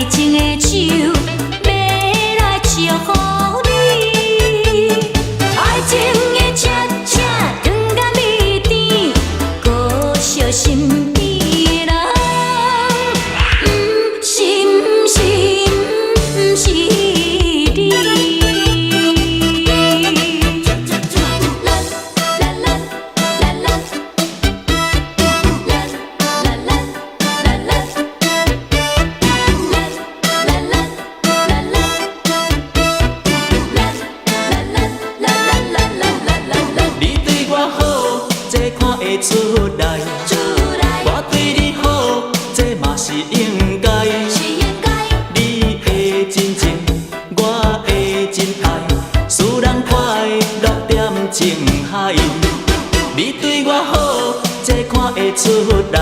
情的手，要来祝福你。爱情的车车转到你甜，搁惜身边的人，不是你。出来，我对你好，这嘛是应该。你的真情，我的真爱，使人快乐点情海。你对我好，这看会出来。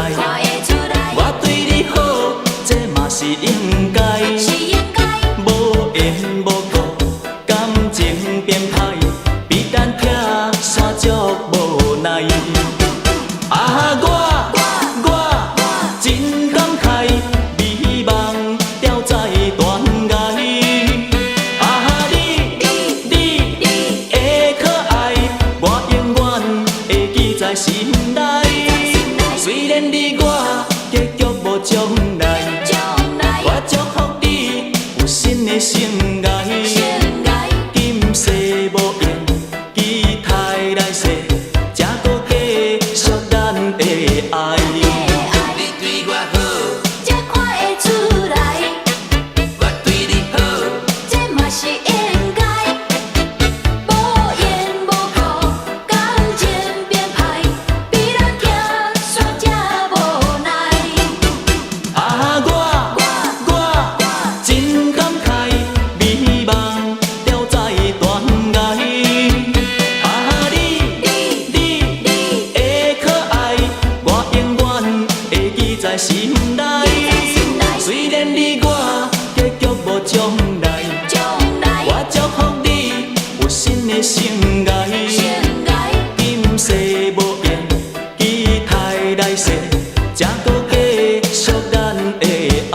我对你好，这嘛是应该。无缘无故，感情变歹，比咱拆散足无奈。啊，我真感慨，美梦掉在断崖。啊，你的可爱，我永远会记在心内。虽然你我结局无将来，我祝福你有新的生涯。今世无缘，期待来世。爱，你对我好，才看会出来。我对你好，这嘛是应该。无缘无故，感情变歹，比咱拆散才无奈。啊，我真感慨，美梦掉在断崖。啊，你的可爱。在心内，虽然你我结局无将来，我祝福你有新的生涯。今世无缘，期待来世，才搁继续咱的爱。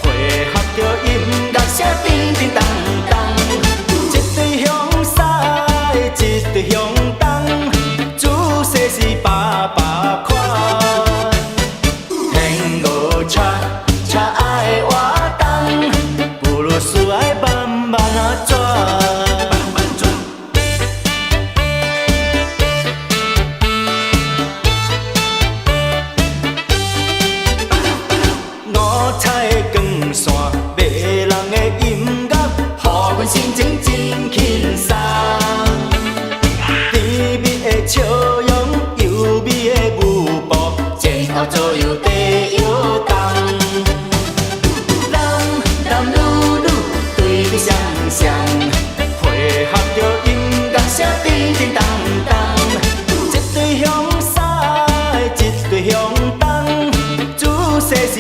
配合着音乐声叮叮当当，一对向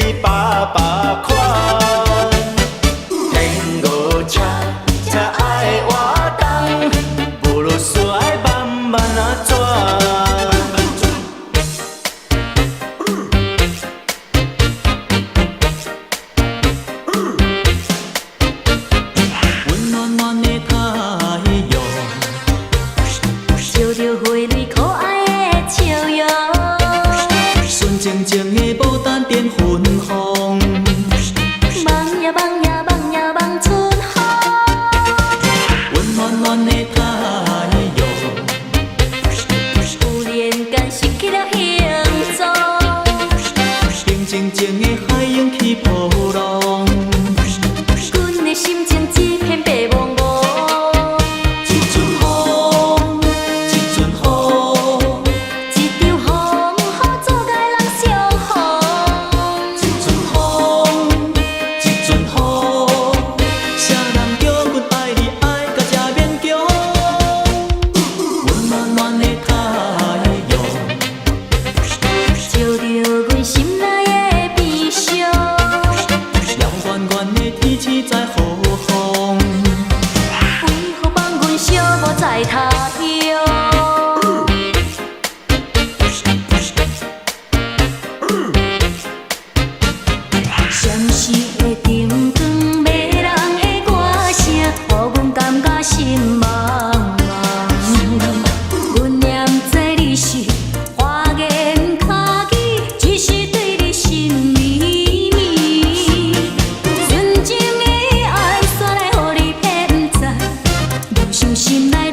是百百款。天五车车爱活动，不如煞爱慢慢啊转。温暖暖的太阳，照着花蕊可爱的笑容，纯净净的牡丹点芬芳。望呀望呀望呀望春风，温暖暖的太阳，忽然间失去了形状，平静静的海涌起波浪。阮的心情一片白茫茫。一阵风，一阵雨，一场风雨阻甲人相逢，一阵风，一阵雨，啥人叫阮爱你爱甲这勉强？温暖暖的太阳，照着阮心内的悲伤，遥远远的天气在雨风。为何放阮寂寞在他乡？闪烁的灯光，迷人的歌声，予阮感觉心茫茫。阮念在你是花言巧语，只是对你心秘密。纯情的爱煞来予你骗知，无想心内